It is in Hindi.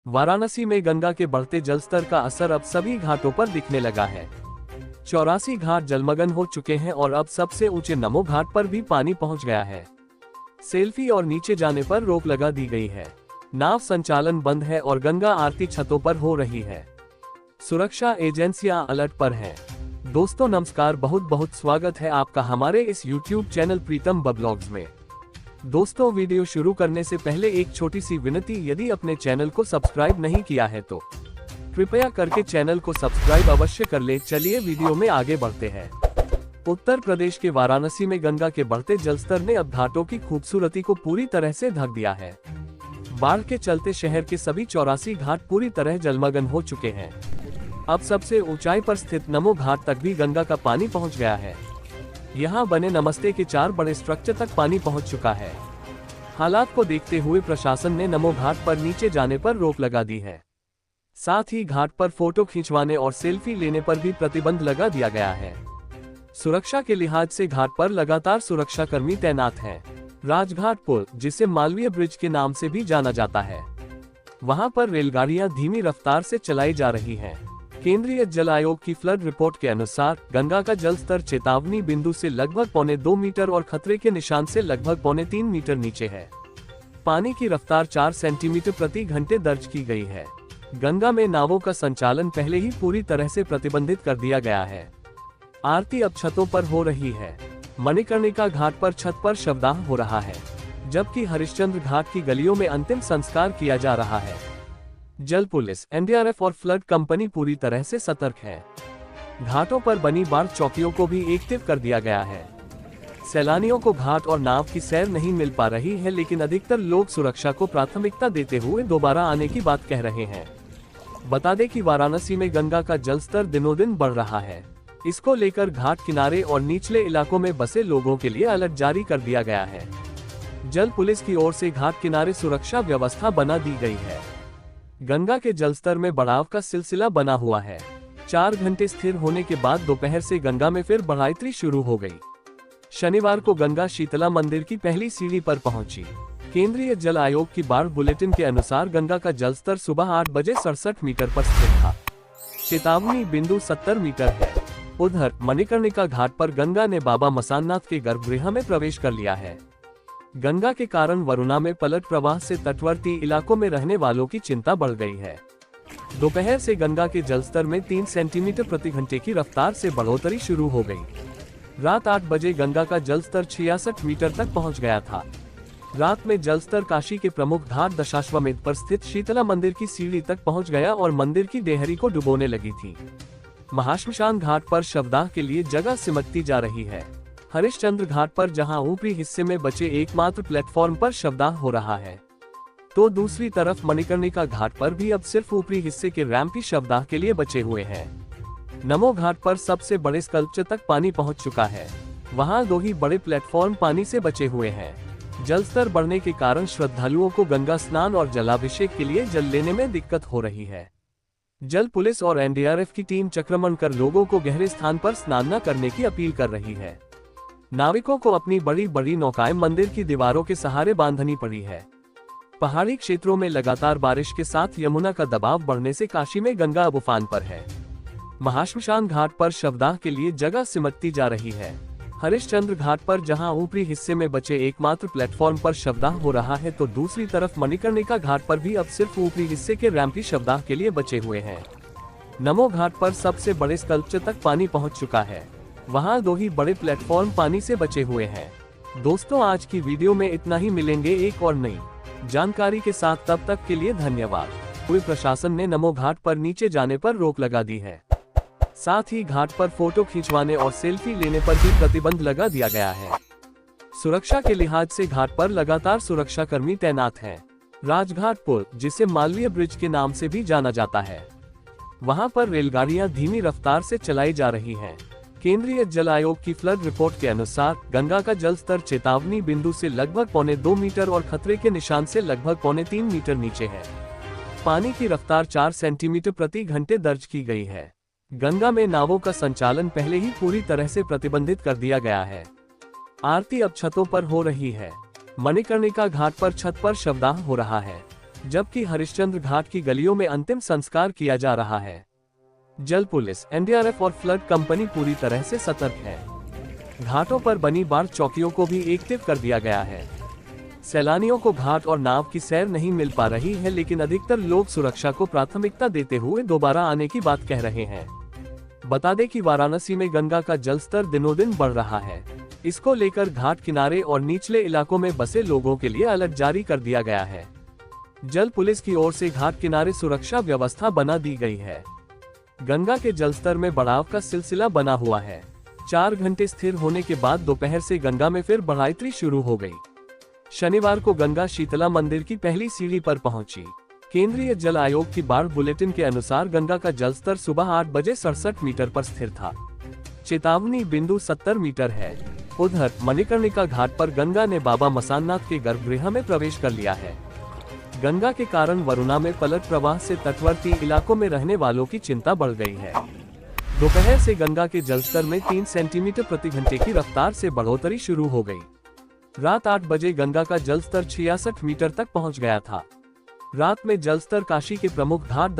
वाराणसी में गंगा के बढ़ते जलस्तर का असर अब सभी घाटों पर दिखने लगा है। 84 घाट जलमग्न हो चुके हैं और अब सबसे ऊंचे नमो घाट पर भी पानी पहुंच गया है। सेल्फी और नीचे जाने पर रोक लगा दी गई है। नाव संचालन बंद है और गंगा आरती छतों पर हो रही है। सुरक्षा एजेंसियां अलर्ट पर हैं। दोस्तों नमस्कार, बहुत बहुत स्वागत है आपका हमारे इस YouTube चैनल प्रीतम ब्लॉग्स में। दोस्तों वीडियो शुरू करने से पहले एक छोटी सी विनती, यदि अपने चैनल को सब्सक्राइब नहीं किया है तो कृपया करके चैनल को सब्सक्राइब अवश्य कर ले। चलिए वीडियो में आगे बढ़ते हैं। उत्तर प्रदेश के वाराणसी में गंगा के बढ़ते जलस्तर ने अब घाटों की खूबसूरती को पूरी तरह से ढक दिया है। बाढ़ के चलते शहर के सभी 84 घाट पूरी तरह जलमग्न हो चुके हैं। अब सबसे ऊंचाई पर स्थित नमो घाट तक भी गंगा का पानी पहुंच गया है। यहां बने नमस्ते के 4 बड़े स्ट्रक्चर तक पानी पहुंच चुका है। हालात को देखते हुए प्रशासन ने नमो घाट पर नीचे जाने पर रोक लगा दी है। साथ ही घाट पर फोटो खिंचवाने और सेल्फी लेने पर भी प्रतिबंध लगा दिया गया है। सुरक्षा के लिहाज से घाट पर लगातार सुरक्षा कर्मी तैनात हैं। राजघाट पुल, जिसे मालवीय ब्रिज के नाम से भी जाना जाता है, वहां पर रेलगाड़ियां धीमी रफ्तार से चलाई जा रही हैं। केंद्रीय जल आयोग की फ्लड रिपोर्ट के अनुसार गंगा का जल स्तर चेतावनी बिंदु से लगभग 2.25 मीटर और खतरे के निशान से लगभग 3.25 मीटर नीचे है। पानी की रफ्तार 4 सेंटीमीटर प्रति घंटे दर्ज की गई है। गंगा में नावों का संचालन पहले ही पूरी तरह से प्रतिबंधित कर दिया गया है। आरती अब छतों पर हो रही है। मणिकर्णिका घाट पर छत पर शवदाह हो रहा है, जबकि हरिश्चंद्र घाट की गलियों में अंतिम संस्कार किया जा रहा है। जल पुलिस, एनडीआरएफ और फ्लड कंपनी पूरी तरह से सतर्क है। घाटों पर बनी बाढ़ चौकियों को भी एक्टिव कर दिया गया है। सैलानियों को घाट और नाव की सैर नहीं मिल पा रही है, लेकिन अधिकतर लोग सुरक्षा को प्राथमिकता देते हुए दोबारा आने की बात कह रहे हैं। बता दें कि वाराणसी में गंगा का जलस्तर दिनों दिन बढ़ रहा है। इसको लेकर घाट किनारे और निचले इलाकों में बसे लोगों के लिए अलर्ट जारी कर दिया गया है। जल पुलिस की ओर से घाट किनारे सुरक्षा व्यवस्था बना दी गई है। गंगा के जलस्तर में बढ़ाव का सिलसिला बना हुआ है। 4 घंटे स्थिर होने के बाद दोपहर से गंगा में फिर बढ़ोतरी शुरू हो गई। शनिवार को गंगा शीतला मंदिर की पहली सीढ़ी पर पहुंची। केंद्रीय जल आयोग की बाढ़ बुलेटिन के अनुसार गंगा का जलस्तर सुबह 8 बजे 67 मीटर पर स्थित था। चेतावनी बिंदु 70 मीटर है। उधर मणिकर्णिका घाट पर गंगा ने बाबा मसाननाथ के गर्भगृह में प्रवेश कर लिया है। गंगा के कारण वरुणा में पलट प्रवाह से तटवर्ती इलाकों में रहने वालों की चिंता बढ़ गई है। दोपहर से गंगा के जलस्तर में 3 सेंटीमीटर प्रति घंटे की रफ्तार से बढ़ोतरी शुरू हो गई। रात 8 बजे गंगा का जलस्तर 66 मीटर तक पहुंच गया था। रात में जलस्तर काशी के प्रमुख घाट दशाश्वमेध पर स्थित शीतला मंदिर की सीढ़ी तक पहुंच गया और मंदिर की देहरी को डुबोने लगी थी। महाश्मशान घाट पर शवदाह के लिए जगह सिमटती जा रही है। हरिश्चंद्र घाट पर जहां ऊपरी हिस्से में बचे एकमात्र प्लेटफॉर्म पर शवदाह हो रहा है, तो दूसरी तरफ मणिकर्णिका घाट पर भी अब सिर्फ ऊपरी हिस्से के रैंप ही शवदाह के लिए बचे हुए हैं। नमो घाट पर सबसे बड़े स्कल्पचर तक पानी पहुंच चुका है। वहां 2 ही बड़े प्लेटफॉर्म पानी से बचे हुए हैं। जलस्तर बढ़ने के कारण श्रद्धालुओं को गंगा स्नान और जलाभिषेक के लिए जल लेने में दिक्कत हो रही है। जल पुलिस और एनडीआरएफ की टीम चक्रमण कर लोगों को गहरे स्थान पर स्नान न करने की अपील कर रही है। नाविकों को अपनी बड़ी बड़ी नौकाएं मंदिर की दीवारों के सहारे बांधनी पड़ी है। पहाड़ी क्षेत्रों में लगातार बारिश के साथ यमुना का दबाव बढ़ने से काशी में गंगा अब उफान पर है। महाश्मशान घाट पर शवदाह के लिए जगह सिमटती जा रही है। हरिश्चंद्र घाट पर जहां ऊपरी हिस्से में बचे एकमात्र प्लेटफॉर्म पर शवदाह हो रहा है, तो दूसरी तरफ मणिकर्णिका घाट पर भी अब सिर्फ ऊपरी हिस्से के रैंप ही शवदाह के लिए बचे हुए हैं। नमो घाट पर सबसे बड़े स्कल्पचर तक पानी पहुंच चुका है। वहां 2 ही बड़े प्लेटफॉर्म पानी से बचे हुए हैं। दोस्तों आज की वीडियो में इतना ही। मिलेंगे एक और नई जानकारी के साथ, तब तक के लिए धन्यवाद। पूरे प्रशासन ने नमो घाट पर नीचे जाने पर रोक लगा दी है। साथ ही घाट पर फोटो खिंचवाने और सेल्फी लेने पर भी प्रतिबंध लगा दिया गया है। सुरक्षा के लिहाज से घाट पर लगातार सुरक्षा कर्मी तैनात हैं। राजघाट पुल, जिसे मालवीय ब्रिज के नाम से भी जाना जाता है, वहां पर रेलगाड़ियां धीमी रफ्तार से चलाई जा रही हैं। केंद्रीय जल आयोग की फ्लड रिपोर्ट के अनुसार गंगा का जल स्तर चेतावनी बिंदु से लगभग 2.25 मीटर और खतरे के निशान से लगभग 3.25 मीटर नीचे है। पानी की रफ्तार 4 सेंटीमीटर प्रति घंटे दर्ज की गई है। गंगा में नावों का संचालन पहले ही पूरी तरह से प्रतिबंधित कर दिया गया है। आरती अब छतों पर हो रही है। मणिकर्णिका घाट पर छत पर शवदाह हो रहा है। जबकि हरिश्चंद्र घाट की गलियों में अंतिम संस्कार किया जा रहा है। जल पुलिस, एनडीआरएफ और फ्लड कंपनी पूरी तरह से सतर्क है। घाटों पर बनी बाढ़ चौकियों को भी एक्टिव कर दिया गया है। सैलानियों को घाट और नाव की सैर नहीं मिल पा रही है, लेकिन अधिकतर लोग सुरक्षा को प्राथमिकता देते हुए दोबारा आने की बात कह रहे हैं। बता दें कि वाराणसी में गंगा का जलस्तर दिनों दिन बढ़ रहा है। इसको लेकर घाट किनारे और निचले इलाकों में बसे लोगों के लिए अलर्ट जारी कर दिया गया है। जल पुलिस की ओर से घाट किनारे सुरक्षा व्यवस्था बना दी गई है। गंगा के जलस्तर में बढ़ाव का सिलसिला बना हुआ है। 4 घंटे स्थिर होने के बाद दोपहर से गंगा में फिर बढ़ोतरी शुरू हो गई। शनिवार को गंगा शीतला मंदिर की पहली सीढ़ी पर पहुंची। केंद्रीय जल आयोग की बाढ़ बुलेटिन के अनुसार गंगा का जलस्तर सुबह 8 बजे 67 मीटर पर स्थिर था। चेतावनी बिंदु 70 मीटर है। उधर मणिकर्णिका घाट पर गंगा ने बाबा मसाननाथ के गर्भगृह में प्रवेश कर लिया है। गंगा के कारण वरुणा में पलट प्रवाह से तटवर्ती इलाकों में रहने वालों की चिंता बढ़ गई है। दोपहर से गंगा के जलस्तर में 3 सेंटीमीटर प्रति घंटे की रफ्तार से बढ़ोतरी शुरू हो गई। रात 8 बजे गंगा का जलस्तर 66 मीटर तक पहुंच गया था। रात में जलस्तर काशी के प्रमुख घाट